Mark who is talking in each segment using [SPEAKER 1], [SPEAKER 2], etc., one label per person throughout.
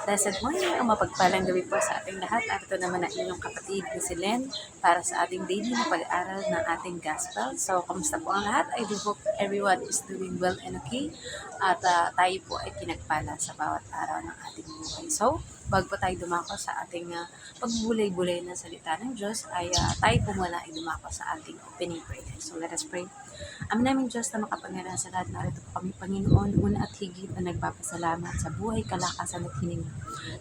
[SPEAKER 1] Blessed morning o mapagpalang gabi po sa ating lahat. At ito naman ang inyong kapatid na si Len para sa ating daily na pag-aaral ng ating gospel. So, kamusta po ang lahat? I do hope everyone is doing well and okay. At tayo po ay pinagpala sa bawat araw ng ating buhay. So, bago po tayo dumako sa ating pagbulay-bulay na salita ng Diyos, ay tayo po muna ay dumako sa ating opening prayer. So, let us pray. Amin namin Diyos na makapangyarihan sa lahat, narito po kami Panginoon, una at higit na nagpapasalamat sa buhay, kalakasan at hininga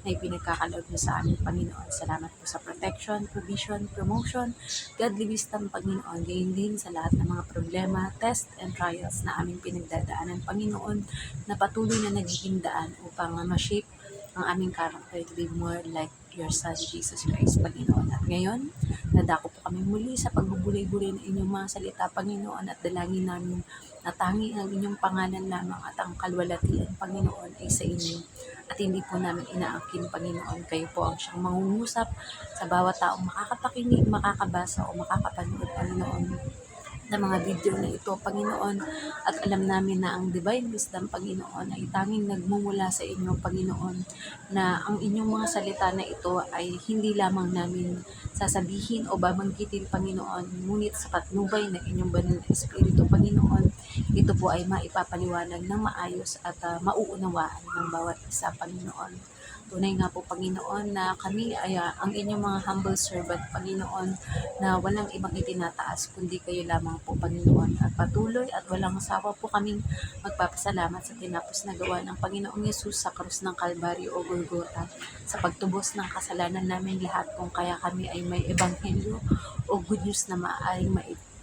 [SPEAKER 1] na ipinagkakaloob niyo sa amin Panginoon. Salamat po sa protection, provision, promotion, godly wisdom Panginoon, gayon din sa lahat ng mga problema, test and trials na aming pinagdadaanan Panginoon, na patuloy na nagiging daan upang ma-shape ang aming character to be more like your Son, Jesus Christ, Panginoon. At ngayon, nadako po kami muli sa pagbubulay-bulay ng inyong mga salita, Panginoon, at dalangin namin na tangi ang inyong pangalan lamang at ang kalwalatian, Panginoon, ay sa inyo. At hindi po namin inaangkin, Panginoon, kayo po ang siyang mangungusap sa bawat taong makakapakinig, makakabasa o makakapanood, Panginoon, ng mga video na ito, Panginoon, at alam namin na ang divine wisdom, Panginoon, ay tanging nagmumula sa inyo, Panginoon, na ang inyong mga salita na ito ay hindi lamang namin sasabihin o babanggitin, Panginoon, ngunit sa patnubay ng inyong banal na Espiritu, Panginoon, ito po ay maipapaliwanag ng maayos at mauunawaan ng bawat isa, Panginoon. Tunay nga po, Panginoon, na kami ay ang inyong mga humble servant, Panginoon, na walang ibang itinataas kundi kayo lamang po, Panginoon. At patuloy at walang sawa po kaming magpapasalamat sa tinapos na gawa ng Panginoong Yesus sa krus ng Kalbaryo o Golgota, sa pagtubos ng kasalanan namin lahat, kung kaya kami ay may ebanghelyo o good news na maaaring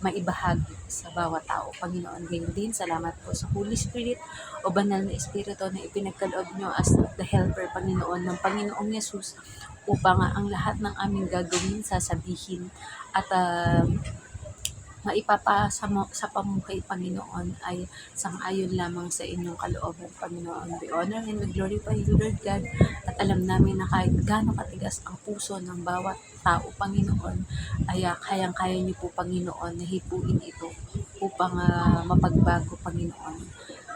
[SPEAKER 1] maibahagi sa bawat tao, Panginoon. Ngayon din, salamat po sa Holy Spirit o banal na Espiritu na ipinagkaloob nyo as the helper, Panginoon, ng Panginoong Yesus, upang ang lahat ng aming gagawin, sasabihin at maipapasa sa pamuhay, Panginoon, ay sang-ayon lamang sa inyong kalooban, Panginoon. We honor and we glorify you, Lord God, at alam namin na kahit gaano katigas ang puso ng bawat tao, Panginoon, ay kayang-kaya niyo po, Panginoon, na hipuin ito upang mapagbago, Panginoon,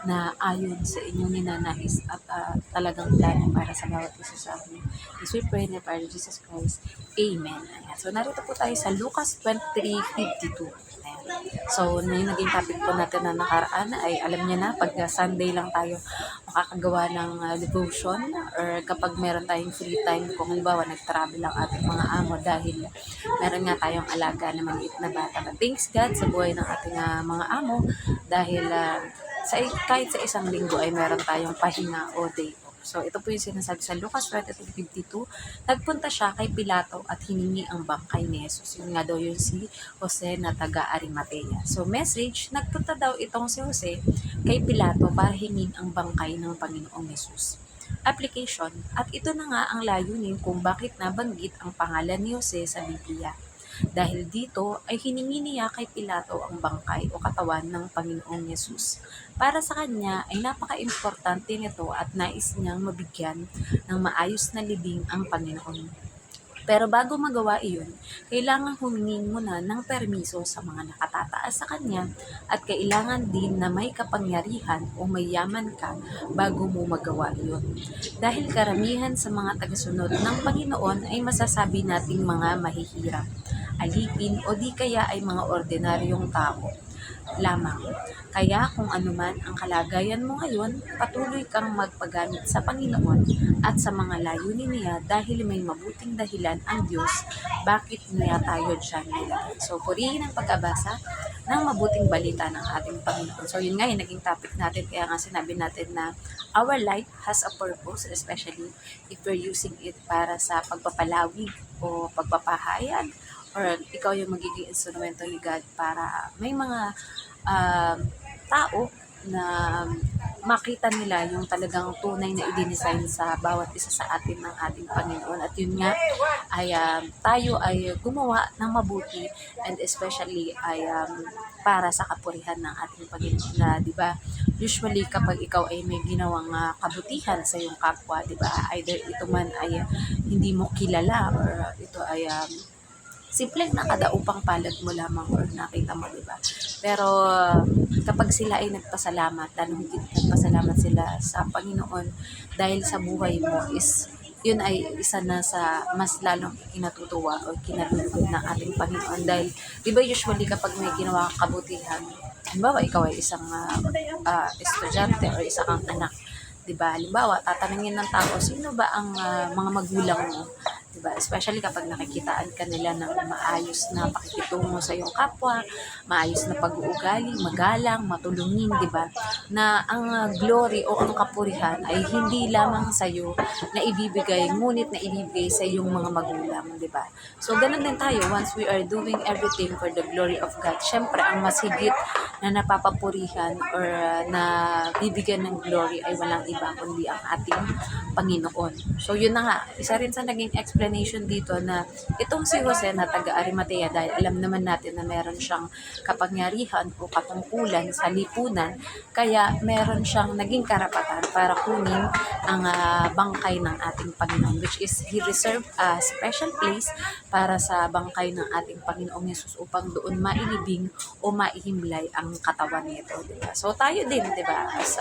[SPEAKER 1] na ayon sa inyong ninanais at talagang plano para sa bawat isa sa amin. This we pray in the power of Jesus Christ. Amen. Ayan. So, narito po tayo sa Lucas 23:52. So, yung naging topic po natin na nakaraan ay alam niya na, pag Sunday lang tayo makakagawa ng devotion, or kapag meron tayong free time, kung halimbawa nag-travel ang ating mga amo dahil meron nga tayong alaga na maliit na bata. But thanks God sa buhay ng ating mga amo dahil kahit sa isang linggo ay meron tayong pahinga o day off. So, ito po yung sinasabi sa Lucas 23:52. Nagpunta siya kay Pilato at hiningi ang bangkay ni Jesus. Yun nga daw yung si Jose na taga Arimatea. So, message, nagpunta daw itong si Jose kay Pilato para hingin ang bangkay ng Panginoong Jesus. Application, at ito na nga ang layunin kung bakit nabanggit ang pangalan ni Jose sa Biblia. Dahil dito ay hiningi niya kay Pilato ang bangkay o katawan ng Panginoong Yesus. Para sa kanya ay napaka-importante nito at nais niyang mabigyan ng maayos na libing ang Panginoon. Pero bago magawa iyon, kailangan humingi muna ng permiso sa mga nakatataas sa kanya, at kailangan din na may kapangyarihan o may yaman ka bago mo magawa iyon. Dahil karamihan sa mga tagasunod ng Panginoon ay masasabi nating mga mahihirap, alipin o di kaya ay mga ordinaryong tao lamang. Kaya kung anuman ang kalagayan mo ngayon, patuloy kang magpagamit sa Panginoon at sa mga layunin niya, dahil may mabuting dahilan ang Diyos bakit niya tayo dyan nilagay. So, purihin ang pagkabasa ng mabuting balita ng ating Panginoon. So, yun nga yung naging topic natin. Kaya nga sinabi natin na our life has a purpose, especially if we're using it para sa pagpapalawig o pagpapahayag, or ikaw yung magiging instrumento ni God para may mga tao na makita nila yung talagang tunay na i-design sa bawat isa sa atin ng ating Panginoon. At yun nga ay tayo ay gumawa ng mabuti, and especially ay para sa kapurihan ng ating Panginoon, na 'di ba? Usually kapag ikaw ay may ginawang kabutihan sa iyong kapwa, 'di ba? Either ito man ay hindi mo kilala, or ito ay simpleng nakadaupang palad mo lamang or nakita mo, diba? Pero kapag sila ay nagpasalamat, lalo higit nagpasalamat sila sa Panginoon dahil sa buhay mo is yun ay isa na sa mas lalong ikinatutuwa o kinalulugod ng ating Panginoon. Dahil, di ba usually kapag may ginawa kang kabutihan, halimbawa ikaw ay isang estudyante o isa kang anak, di ba? Halimbawa, tatanungin ng tao, sino ba ang mga magulang mo? Diba? Especially kapag nakikitaan ka nila ng maayos na pakikitungo sa iyong kapwa, maayos na pag-uugali, magalang, matulungin, di ba? Na ang glory o ang kapurihan ay hindi lamang sa iyo na ibibigay, ngunit na ibibigay sa iyong mga magulang, di ba? So, ganun din tayo, once we are doing everything for the glory of God, syempre, ang mas higit na napapapurihan or na bibigyan ng glory ay walang iba kundi ang ating Panginoon. So, yun na nga, isa rin sa naging explanation dito na itong si Jose na taga-Arimatea, dahil alam naman natin na meron siyang kapangyarihan o katungkulan sa lipunan, kaya meron siyang naging karapatan para kunin ang bangkay ng ating Panginoon, which is he reserved a special place para sa bangkay ng ating Panginoong Yesus upang doon mailibing o maihimlay ang katawan nito, diba? So tayo din, diba, as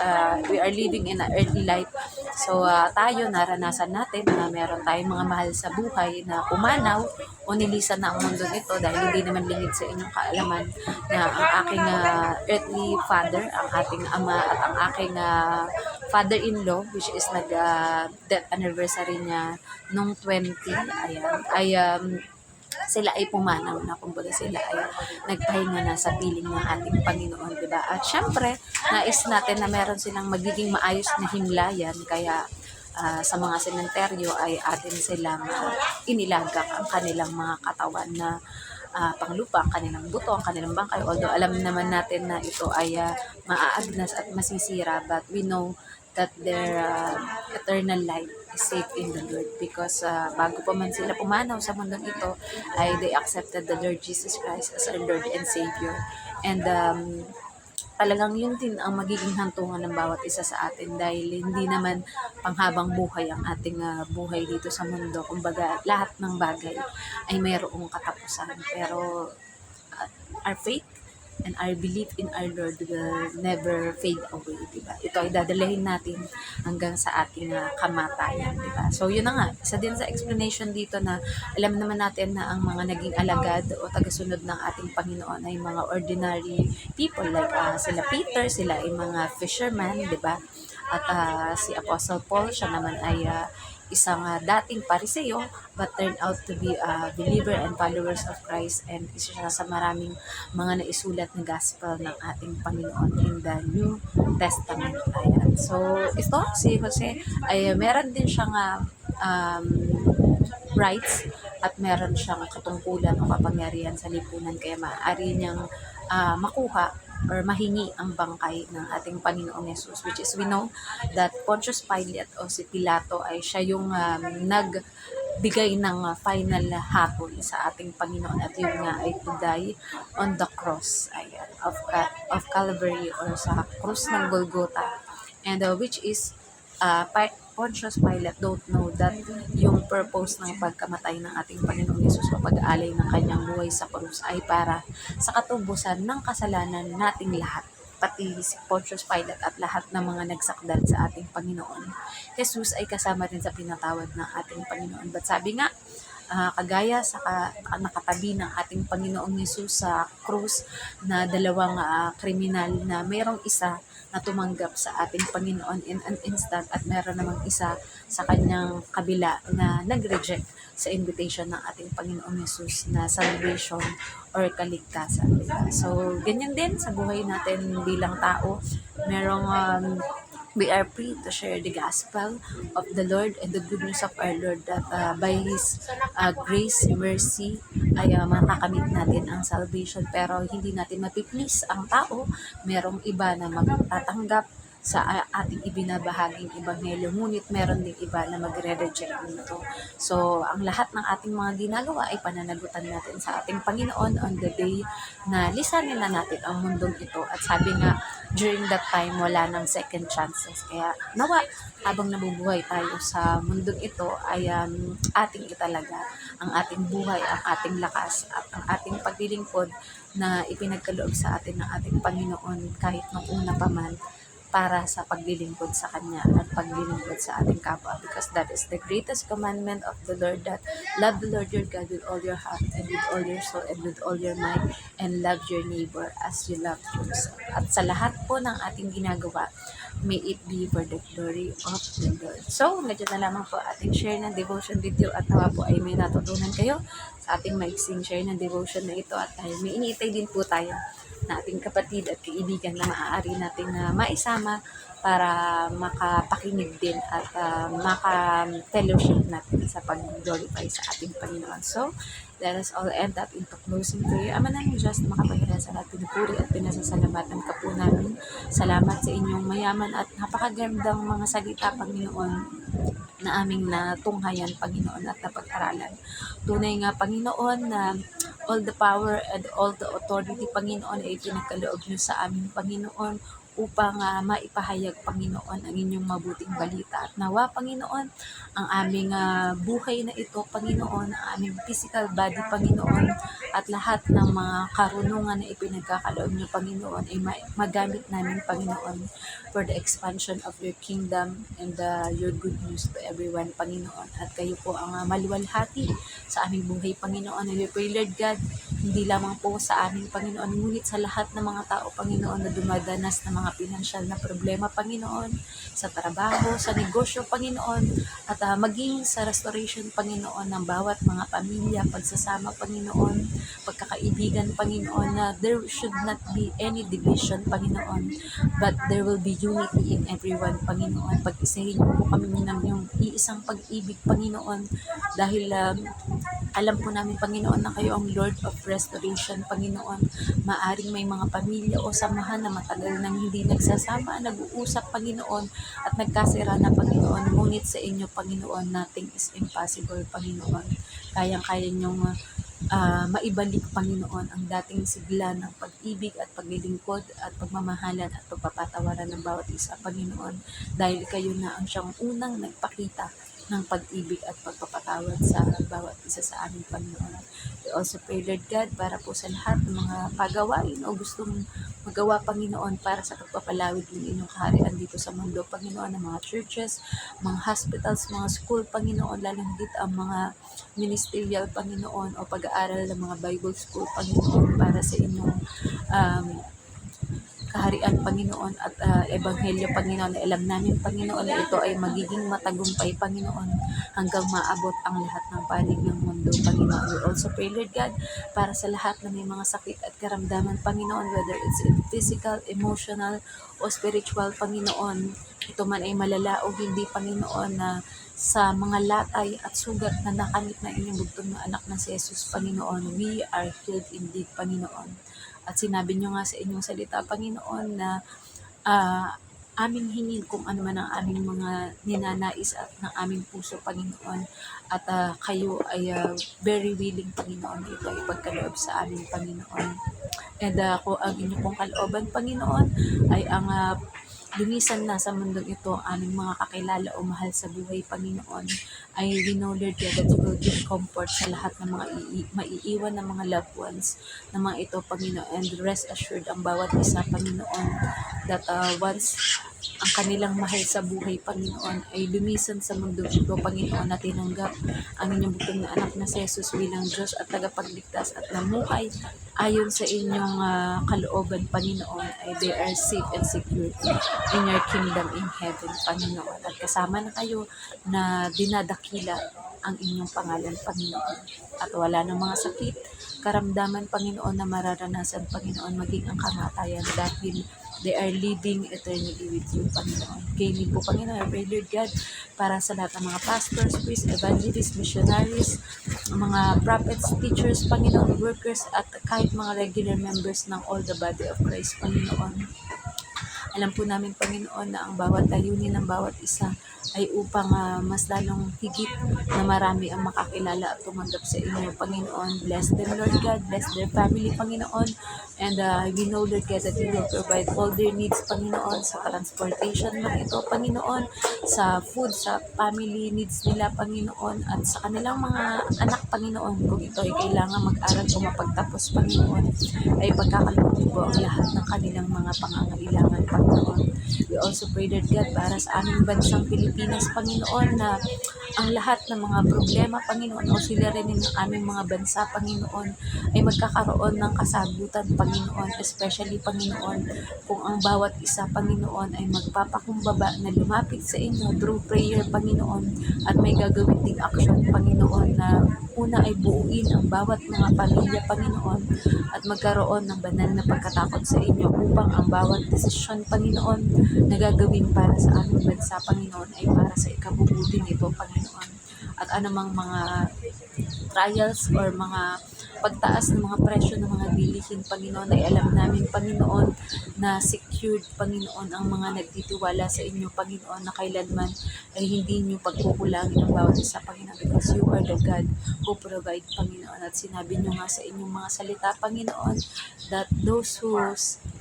[SPEAKER 1] we are living in an earthly life, so tayo naranasan natin na meron tayong mga mahal sa buhay na umanaw o nilisan na ang mundo nito, dahil hindi naman lingid sa inyong kaalaman na ang aking earthly father, ang ating ama at ang aking father-in-law, which is nag-death anniversary niya nung 20, ayan, ay sila ay pumanaw na, kumbaga sila ay nagpahinga na sa piling ng ating Panginoon, diba? At syempre, nais natin na meron silang magiging maayos na himlayan, kaya sa mga sementeryo ay atin silang inilagak ang kanilang mga katawan na panglupa, ang kanilang buto, ang kanilang bangkay. Although alam naman natin na ito ay maaagnas at masisira, but we know that their eternal life is safe in the Lord, because bago pa man sila pumanaw sa mundong ito ay they accepted the Lord Jesus Christ as our Lord and Savior. And talagang yun din ang magiging hantungan ng bawat isa sa atin, dahil hindi naman panghabang buhay ang ating buhay dito sa mundo. Kumbaga, lahat ng bagay ay mayroong katapusan. Pero our faith and our belief in our Lord will never fade away, diba? Ito ay dadalahin natin hanggang sa ating kamatayan, diba? So, yun na nga, isa din sa explanation dito na alam naman natin na ang mga naging alagad o tagasunod ng ating Panginoon ay mga ordinary people, like sila Peter, sila ay mga fishermen, diba? At si Apostle Paul, siya naman ay isang dating pariseo but turned out to be a believer and followers of Christ, and isa siya sa maraming mga naisulat na gospel ng ating Panginoon in the New Testament. Ayan. So, ito, si Jose ay meron din siyang rights at meron siyang katungkulan o kapangyarihan sa lipunan, kaya maaari niyang makuha or mahingi ang bangkay ng ating Panginoong Yesus, which is we know that Pontius Pilate o si Pilato ay siya yung nagbigay ng final hatol sa ating Panginoon, at yun nga ay to die on the cross, ayan, of Calvary or sa krus ng Golgotha, and which is Pontius Pilate don't know that yung purpose ng pagkamatay ng ating Panginoong Yesus o pag-aalay ng kanyang buhay sa krus ay para sa katubusan ng kasalanan nating lahat, pati si Pontius Pilate at lahat ng mga nagsakdal sa ating Panginoon. Jesus ay kasama rin sa pinatawad ng ating Panginoon. But sabi nga, kagaya sa nakatabi ng ating Panginoong Yesus sa krus na dalawang kriminal, na mayroong isa na tumanggap sa ating Panginoon in an instant at meron namang isa sa kanyang kabila na nag-reject sa invitation ng ating Panginoong Yesus na salvation or kaligtasan. Diba? So, ganyan din sa buhay natin bilang tao. Merong we are free to share the gospel of the Lord and the good news of our Lord, that by His grace, mercy, ay makakamit natin ang salvation. Pero hindi natin mapiplease ang tao. Merong iba na magtatanggap sa ating ibinabahaging ebanghelyo, ngunit meron din iba na magre-reject nito. So, ang lahat ng ating mga ginagawa ay pananagutan natin sa ating Panginoon on the day na lisanin na natin ang mundong ito. At sabi nga, during that time, wala nang second chances. Kaya nawa, habang nabubuhay tayo sa mundong ito, ay ating italaga ang ating buhay, ang ating lakas, at ang ating paglilingkod na ipinagkaloob sa atin ng ating Panginoon kahit nung una pa man, para sa paglilingkod sa Kanya at paglilingkod sa ating kapwa, because that is the greatest commandment of the Lord, that love the Lord your God with all your heart and with all your soul and with all your mind, and love your neighbor as you love yourself. At sa lahat po ng ating ginagawa, may it be for the glory of the Lord. So, medyo na lamang po ating share ng devotion video, at nawa po ay may natutunan kayo sa ating maiksing share ng devotion na ito, at may iniitay din po tayo na ating kapatid at kaibigan na maaari nating maisama para makapakinig din at maka-fellowship natin sa pag-glorify sa ating Panginoon. So, let us all end up into closing prayer. Ama namin Diyos na makapahiran sa lahat, pinupuri at pinasasalamatan ka po namin. Salamat sa inyong mayaman at napakagandang mga salita, Panginoon, na aming natunghayan, Panginoon, at napag-aralan. Tunay nga, Panginoon, na all the power and all the authority, Panginoon, ay pinagkaloob niyo sa aming, Panginoon, upang maipahayag, Panginoon, ang inyong mabuting balita. At nawa, Panginoon, ang aming buhay na ito, Panginoon, ang aming physical body, Panginoon, at lahat ng mga karunungan na ipinagkakaloob niyo, Panginoon, ay magamit namin, Panginoon, for the expansion of your kingdom and your good news to everyone, Panginoon. At kayo po ang maluwalhati sa aming buhay, Panginoon. And we pray, Lord God, hindi lamang po sa aming, Panginoon, ngunit sa lahat ng mga tao, Panginoon, na dumadanas ng mga pinansyal na problema, Panginoon, sa trabaho, sa negosyo, Panginoon, at maging sa restoration, Panginoon, ng bawat mga pamilya, pagsasama, Panginoon, pagkakaibigan, Panginoon, na there should not be any division, Panginoon, but there will be unity in everyone, Panginoon. Pag-isahin niyo po kami ng iyong iisang pag-ibig, Panginoon, dahil alam po namin, Panginoon, na kayo ang Lord of Restoration, Panginoon. Maaring may mga pamilya o samahan na matagal nang hindi nagsasama, nag-uusap, Panginoon, at nagkasira na, Panginoon. Ngunit sa inyo, Panginoon, nothing is impossible, Panginoon. Kayang-kaya niyong maibalik, Panginoon, ang dating sigla ng pag-ibig at paglilingkod at pagmamahalan at pagpapatawaran ng bawat isa, Panginoon, dahil kayo na ang siyang unang nagpakita ng pag-ibig at pagpapatawad sa bawat isa sa aming, Panginoon. We also pray, Lord God, para po sa lahat ng mga pagawain o gustong magawa, Panginoon, para sa pagpapalawig ng inyong kaharian dito sa mundo, Panginoon, ng mga churches, mga hospitals, mga school, Panginoon, lalong higit ang mga ministerial, Panginoon, o pag-aaral ng mga Bible school, Panginoon, para sa inyong kaharian, Panginoon, at ebanghelyo, Panginoon, na alam namin, Panginoon, na ito ay magiging matagumpay, Panginoon, hanggang maabot ang lahat ng panig ng mundo, Panginoon. We also pray, Lord God, para sa lahat na may mga sakit at karamdaman, Panginoon, whether it's in physical, emotional, o spiritual, Panginoon, ito man ay malala o hindi, Panginoon, na sa mga latay at sugat na nakamit na inyong bugtong na anak na si Jesus, Panginoon, we are healed indeed, Panginoon. At sinabi niyo nga sa inyong salita, Panginoon, na aming hingin kung ano man ang aming mga ninanais at ng aming puso, Panginoon. At kayo ay very willing, Panginoon, na ito ay pagkaloob sa aming, Panginoon. And kung ang inyong pong kalooban, Panginoon, ay ang lumisan na sa mundong ito ang aming mga kakilala o mahal sa buhay, Panginoon, ay we know, Lord God, that you will give comfort sa lahat ng mga maiiwan ng mga loved ones na mga ito, Panginoon, and rest assured ang bawat isa, Panginoon, that once ang kanilang mahal sa buhay, Panginoon, ay lumisan sa mundo ito, Panginoon, na tinanggap ang inyong bugtong na anak na si Jesus bilang Diyos at tagapagligtas at namuhay ayon sa inyong kalooban, Panginoon, ay they are safe and secure in your kingdom in heaven, Panginoon. At kasama na kayo na dinadakila ang inyong pangalan, Panginoon. At wala ng mga sakit, karamdaman, Panginoon, na mararanasan, Panginoon, maging ang kamatayan, dahil they are living eternally with you, Panginoon. Kainin po, Panginoon, I pray, Lord God, para sa lahat ng mga pastors, priests, evangelists, missionaries, mga prophets, teachers, Panginoon, workers, at kahit mga regular members ng all the body of Christ, Panginoon. Alam po namin, Panginoon, na ang bawat layunin ng bawat isa ay upang mas lalong higit na marami ang makakilala at tumanggap sa inyo, Panginoon. Bless them, Lord God. Bless their family, Panginoon. And we know, Lord God, that you will provide all their needs, Panginoon, sa transportation man ito, Panginoon, sa food, sa family needs nila, Panginoon, at sa kanilang mga anak, Panginoon, kung ito ay kailangan mag-aral o mapagtapos, Panginoon, ay pagkakalutin po ang lahat ng kanilang mga pangangailangan, Panginoon. We also pray, Lord God, para sa aming bansang Pilipinas, Panginoon, na ang lahat ng mga problema, Panginoon, o sila rin ng aming mga bansa, Panginoon, ay magkakaroon ng kasagutan, Panginoon, especially, Panginoon, kung ang bawat isa, Panginoon, ay magpapakumbaba na lumapit sa inyo through prayer, Panginoon, at may gagawin ding action, Panginoon, na una ay buuin ang bawat mga pamilya, Panginoon, at magkaroon ng banal na pagkatakot sa inyo upang ang bawat desisyon, Panginoon, na gagawin para sa aming bansa, Panginoon, ay para sa ikabubuti nito, Panginoon. At anumang mga trials or mga pagtaas ng mga presyo ng mga bilihin, Panginoon, ay alam namin, Panginoon, na secured, Panginoon, ang mga nagtitiwala sa inyo, Panginoon, na kailanman ay hindi nyo pagkukulangin ang bawat isa, Panginoon, because you are the God who provide, Panginoon. At sinabi nyo nga sa inyong mga salita, Panginoon, that those who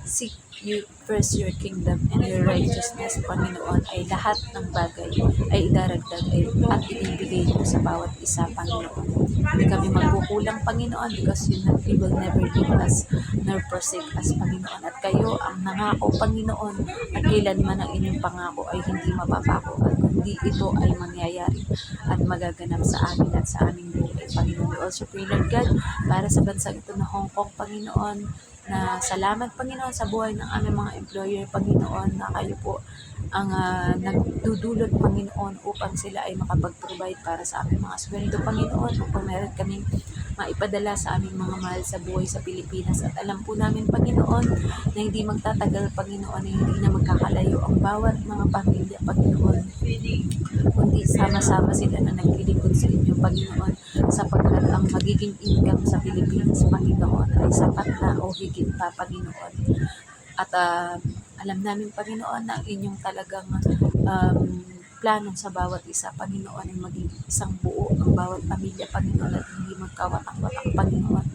[SPEAKER 1] seek you first your kingdom and your righteousness, Panginoon, ay lahat ng bagay ay idaragdag at ibibigay mo sa bawat isa, Panginoon. Hindi kami magkukulang, Panginoon, because you will never leave us nor forsake us, Panginoon. At kayo ang nangako, Panginoon, at kailanman ang inyong pangako ay hindi mapapako at kundi ito ay mangyayari at magaganap sa amin at sa aming buhay, Panginoon. We also pray, Lord God, para sa bansang ito na Hong Kong, Panginoon, na salamat, Panginoon, sa buhay ng aming mga employer, Panginoon, na kayo po ang nagdudulot, Panginoon, upang sila ay makapag-provide para sa aming mga sweldo, Panginoon, upang meron kaming maipadala sa aming mga mahal sa buhay sa Pilipinas. At alam po namin, Panginoon, na hindi magtatagal, Panginoon, na hindi na magkakalayo ang bawat mga pamilya, Panginoon, kundi sama-sama sila na naglilingkod sa inyo, Panginoon, sapagkat ang magiging income sa Pilipinas, Panginoon, ay sapat na o higit pa, Panginoon. At alam namin, Panginoon, na ang inyong talagang plano sa bawat isa, Panginoon, ay maging isang buo ang bawat pamilya, Panginoon, at hindi magkawatak-watak, Panginoon.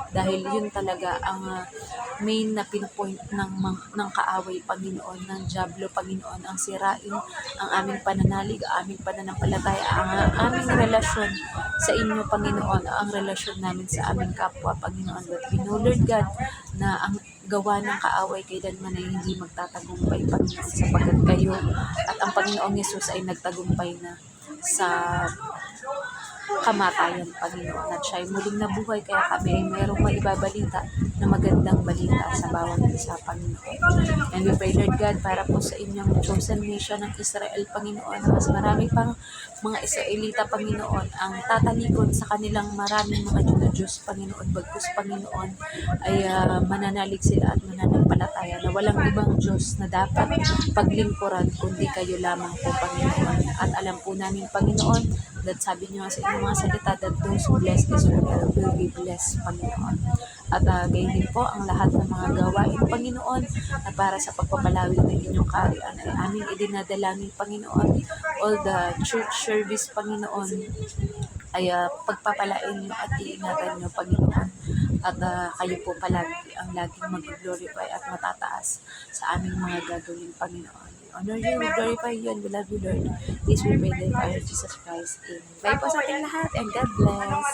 [SPEAKER 1] Dahil yun talaga ang main na pinpoint ng kaaway, Panginoon, ng Diablo, Panginoon, ang sirain ang aming pananalig, ang aming pananampalataya, ang aming relasyon sa inyo, Panginoon, ang relasyon namin sa aming kapwa, Panginoon. But we know, Lord God, na ang gawa ng kaaway kailanman ay hindi magtatagumpay, Panginoon, sapagkat kayo at ang Panginoong Yesus ay nagtagumpay na sa kamatayan, Panginoon, at siya ay muling nabuhay, kaya kami ay merong maibabalita na magandang balita sa bawat isa, Panginoon. And we pray, Lord God, para po sa inyong chosen nation ng Israel, Panginoon, na mas marami pang mga Israelita, Panginoon, ang tatalikod sa kanilang maraming mga Diyos, Panginoon, bagkus, Panginoon, ay mananalig sila at mananampalataya na walang ibang Diyos na dapat paglingkuran kundi kayo lamang po, Panginoon. At alam po namin, Panginoon, that sabi niyo sa inyong mga salita, that those who bless Israel will be blessed, Panginoon. At gayon din po ang lahat ng mga gawain, Panginoon, na para sa pagpapalawig ng inyong kaharian ay aming idinadalangin, Panginoon. All the church service, Panginoon, ay pagpapalain niyo at iingatan niyo, Panginoon. At kayo po palagi ang laging mag-glorify at matataas sa aming mga gagawin, Panginoon. We honor you, we glorify you, and we love you, Lord. Please we pray that our Jesus Christ. Amen. Bye po sa ating lahat, and God bless.